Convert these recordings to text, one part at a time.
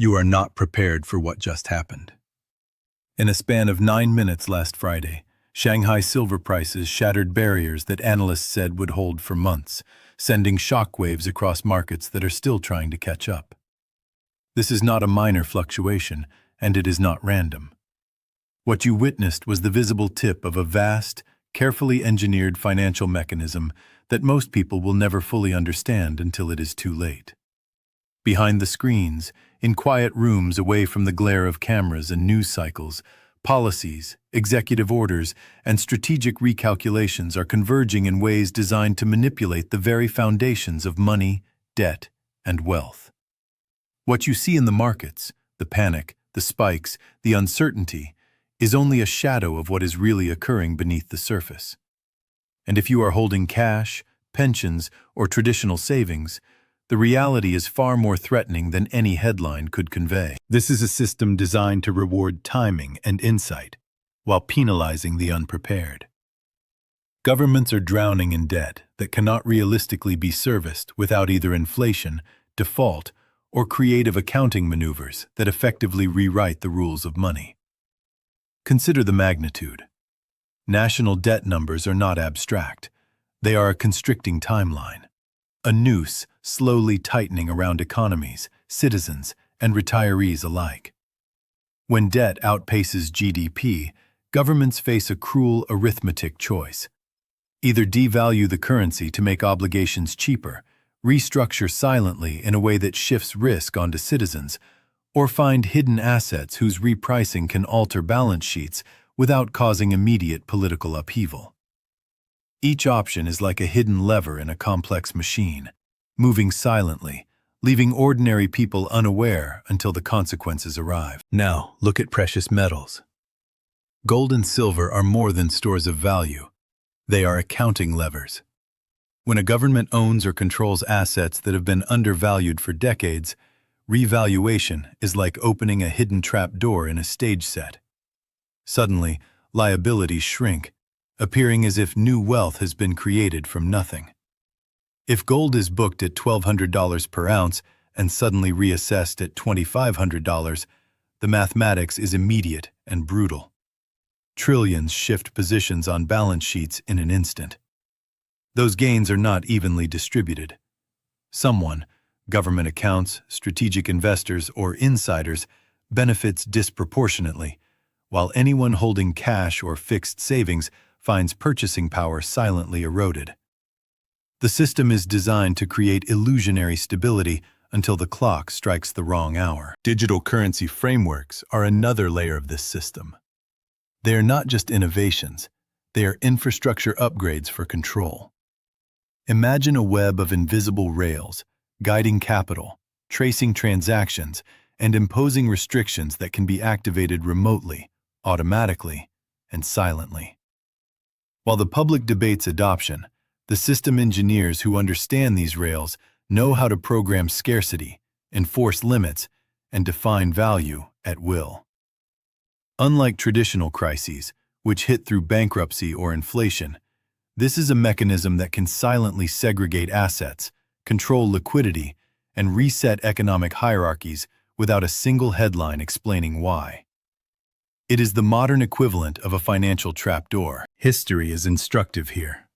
You are not prepared for what just happened. In a span of 9 minutes last Friday, Shanghai silver prices shattered barriers that analysts said would hold for months, sending shockwaves across markets that are still trying to catch up. This is not a minor fluctuation, and it is not random. What you witnessed was the visible tip of a vast, carefully engineered financial mechanism that most people will never fully understand until it is too late. Behind the screens, in quiet rooms away from the glare of cameras and news cycles, policies, executive orders, and strategic recalculations are converging in ways designed to manipulate the very foundations of money, debt, and wealth. What you see in the markets, the panic, the spikes, the uncertainty, is only a shadow of what is really occurring beneath the surface. And if you are holding cash, pensions, or traditional savings, the reality is far more threatening than any headline could convey. This is a system designed to reward timing and insight, while penalizing the unprepared. Governments are drowning in debt that cannot realistically be serviced without either inflation, default, or creative accounting maneuvers that effectively rewrite the rules of money. Consider the magnitude. National debt numbers are not abstract. They are a constricting timeline, a noose slowly tightening around economies, citizens, and retirees alike. When debt outpaces GDP, governments face a cruel arithmetic choice. Either devalue the currency to make obligations cheaper, restructure silently in a way that shifts risk onto citizens, or find hidden assets whose repricing can alter balance sheets without causing immediate political upheaval. Each option is like a hidden lever in a complex machine, moving silently, leaving ordinary people unaware until the consequences arrive. Now, look at precious metals. Gold and silver are more than stores of value. They are accounting levers. When a government owns or controls assets that have been undervalued for decades, revaluation is like opening a hidden trap door in a stage set. Suddenly, liabilities shrink, appearing as if new wealth has been created from nothing. If gold is booked at $1,200 per ounce and suddenly reassessed at $2,500, the mathematics is immediate and brutal. Trillions shift positions on balance sheets in an instant. Those gains are not evenly distributed. Someone, government accounts, strategic investors, or insiders, benefits disproportionately, while anyone holding cash or fixed savings finds purchasing power silently eroded. The system is designed to create illusionary stability until the clock strikes the wrong hour. Digital currency frameworks are another layer of this system. They are not just innovations, they are infrastructure upgrades for control. Imagine a web of invisible rails, guiding capital, tracing transactions, and imposing restrictions that can be activated remotely, automatically, and silently. While the public debates adoption, the system engineers who understand these rails know how to program scarcity, enforce limits, and define value at will. Unlike traditional crises, which hit through bankruptcy or inflation, this is a mechanism that can silently segregate assets, control liquidity, and reset economic hierarchies without a single headline explaining why. It is the modern equivalent of a financial trapdoor. History is instructive here.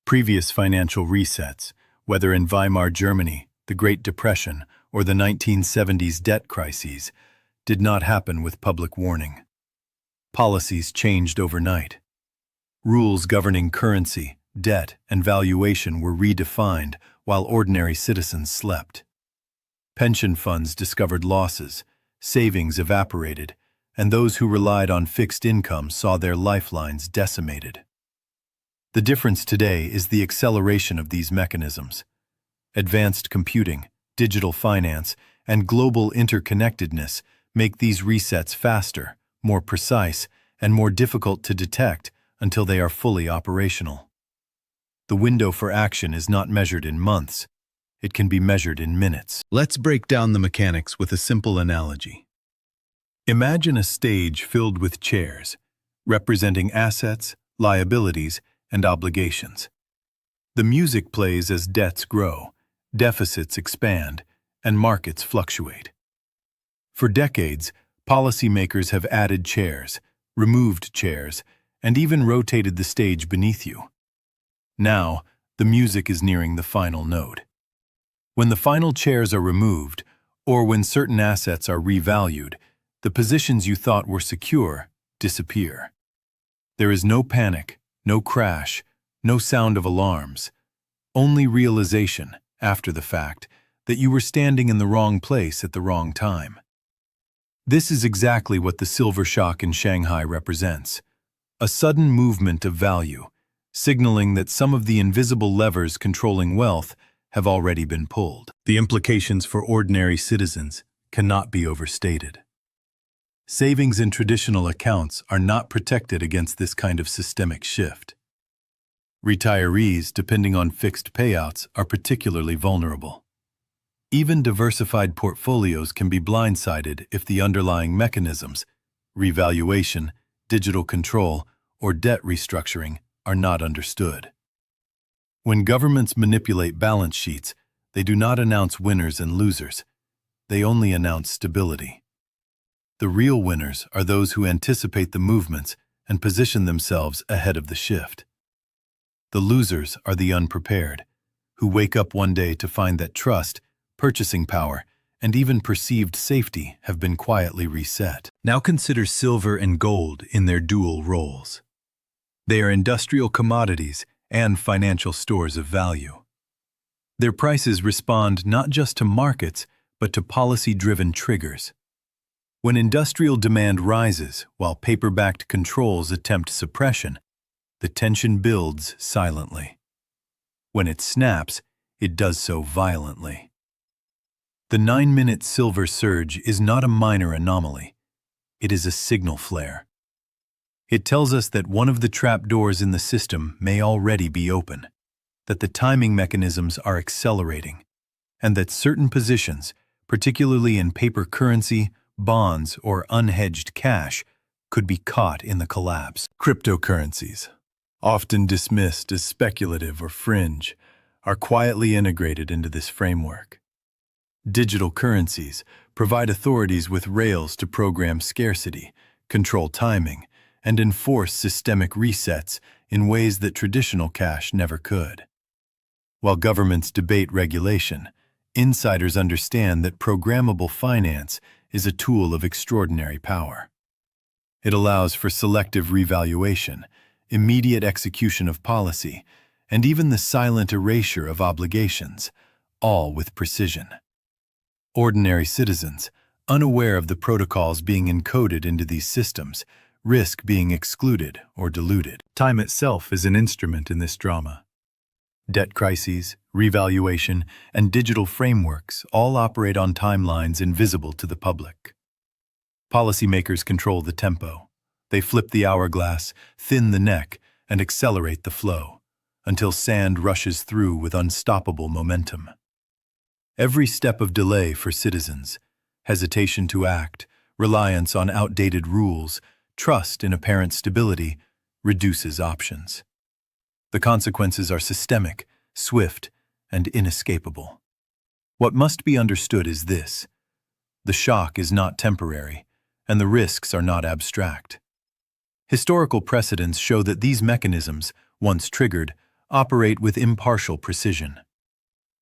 Previous financial resets, whether in Weimar Germany, the Great Depression, or the 1970s debt crises, did not happen with public warning. Policies changed overnight. Rules governing currency, debt, and valuation were redefined while ordinary citizens slept. Pension funds discovered losses, savings evaporated, and those who relied on fixed income saw their lifelines decimated. The difference today is the acceleration of these mechanisms. Advanced computing, digital finance, and global interconnectedness make these resets faster, more precise, and more difficult to detect until they are fully operational. The window for action is not measured in months. It can be measured in minutes. Let's break down the mechanics with a simple analogy. Imagine a stage filled with chairs, representing assets, liabilities, and obligations. The music plays as debts grow, deficits expand, and markets fluctuate. For decades, policymakers have added chairs, removed chairs, and even rotated the stage beneath you. Now, the music is nearing the final note. When the final chairs are removed, or when certain assets are revalued, the positions you thought were secure disappear. There is no panic, no crash, no sound of alarms, only realization, after the fact, that you were standing in the wrong place at the wrong time. This is exactly what the silver shock in Shanghai represents: a sudden movement of value, signaling that some of the invisible levers controlling wealth have already been pulled. The implications for ordinary citizens cannot be overstated. Savings in traditional accounts are not protected against this kind of systemic shift. Retirees, depending on fixed payouts, are particularly vulnerable. Even diversified portfolios can be blindsided if the underlying mechanisms, revaluation, digital control, or debt restructuring, are not understood. When governments manipulate balance sheets, they do not announce winners and losers. They only announce stability. The real winners are those who anticipate the movements and position themselves ahead of the shift. The losers are the unprepared, who wake up one day to find that trust, purchasing power, and even perceived safety have been quietly reset. Now consider silver and gold in their dual roles. They are industrial commodities and financial stores of value. Their prices respond not just to markets, but to policy-driven triggers. When industrial demand rises while paper-backed controls attempt suppression, the tension builds silently. When it snaps, it does so violently. The 9-minute silver surge is not a minor anomaly. It is a signal flare. It tells us that one of the trapdoors in the system may already be open, that the timing mechanisms are accelerating, and that certain positions, particularly in paper currency, bonds, or unhedged cash, could be caught in the collapse. Cryptocurrencies, often dismissed as speculative or fringe, are quietly integrated into this framework. Digital currencies provide authorities with rails to program scarcity, control timing, and enforce systemic resets in ways that traditional cash never could. While governments debate regulation, insiders understand that programmable finance is a tool of extraordinary power. It allows for selective revaluation, immediate execution of policy, and even the silent erasure of obligations, all with precision. Ordinary citizens, unaware of the protocols being encoded into these systems, risk being excluded or diluted. Time itself is an instrument in this drama. Debt crises, revaluation, and digital frameworks all operate on timelines invisible to the public. Policymakers control the tempo. They flip the hourglass, thin the neck, and accelerate the flow, until sand rushes through with unstoppable momentum. Every step of delay for citizens, hesitation to act, reliance on outdated rules, trust in apparent stability, reduces options. The consequences are systemic, swift, and inescapable. What must be understood is this: the shock is not temporary, and the risks are not abstract. Historical precedents show that these mechanisms, once triggered, operate with impartial precision.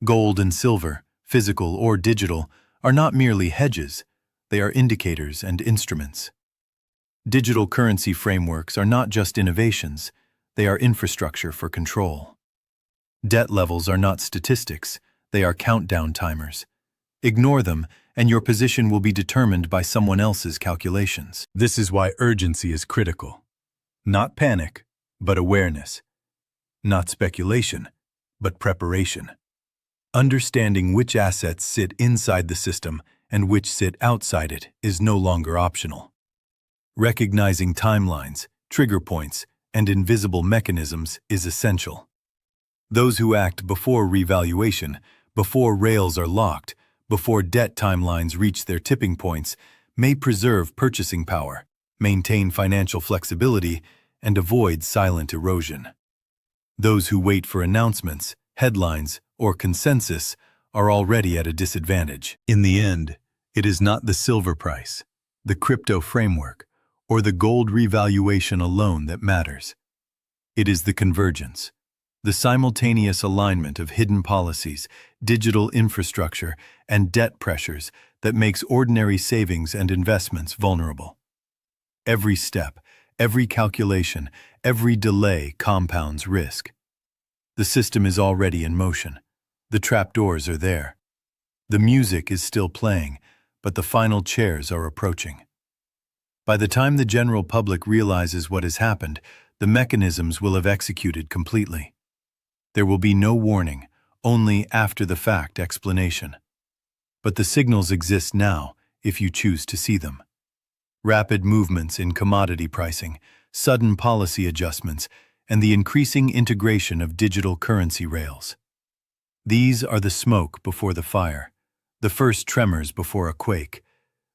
Gold and silver, physical or digital, are not merely hedges, they are indicators and instruments. Digital currency frameworks are not just innovations, they are infrastructure for control. Debt levels are not statistics, they are countdown timers. Ignore them, and your position will be determined by someone else's calculations. This is why urgency is critical. Not panic, but awareness. Not speculation, but preparation. Understanding which assets sit inside the system and which sit outside it is no longer optional. Recognizing timelines, trigger points, and invisible mechanisms is essential. Those who act before revaluation, before rails are locked, before debt timelines reach their tipping points, may preserve purchasing power, maintain financial flexibility, and avoid silent erosion. Those who wait for announcements, headlines, or consensus are already at a disadvantage. In the end, It is not the silver price, the crypto framework, or the gold revaluation alone that matters. It is the convergence, the simultaneous alignment of hidden policies, digital infrastructure, and debt pressures that makes ordinary savings and investments vulnerable. Every step, every calculation, every delay compounds risk. The system is already in motion. The trapdoors are there. The music is still playing, but the final chairs are approaching. By the time the general public realizes what has happened, the mechanisms will have executed completely. There will be no warning, only after-the-fact explanation. But the signals exist now, if you choose to see them. Rapid movements in commodity pricing, sudden policy adjustments, and the increasing integration of digital currency rails. These are the smoke before the fire, the first tremors before a quake,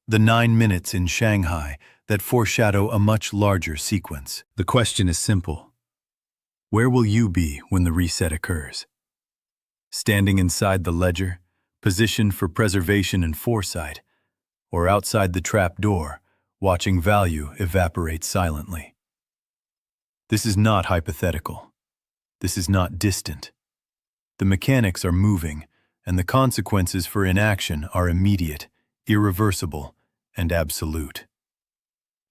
the 9 minutes in Shanghai that foreshadow a much larger sequence. The question is simple. Where will you be when the reset occurs? Standing inside the ledger, positioned for preservation and foresight, or outside the trap door, watching value evaporate silently? This is not hypothetical. This is not distant. The mechanics are moving, and the consequences for inaction are immediate, irreversible, and absolute.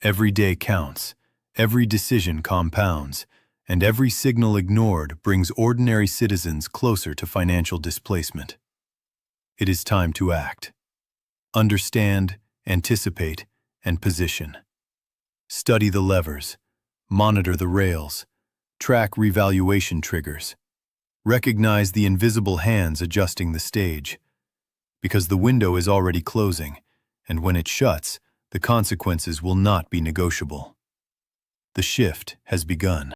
Every day counts, every decision compounds, and every signal ignored brings ordinary citizens closer to financial displacement. It is time to act. Understand, anticipate, and position. Study the levers, monitor the rails, track revaluation triggers. Recognize the invisible hands adjusting the stage. Because the window is already closing, and when it shuts, the consequences will not be negotiable. The shift has begun.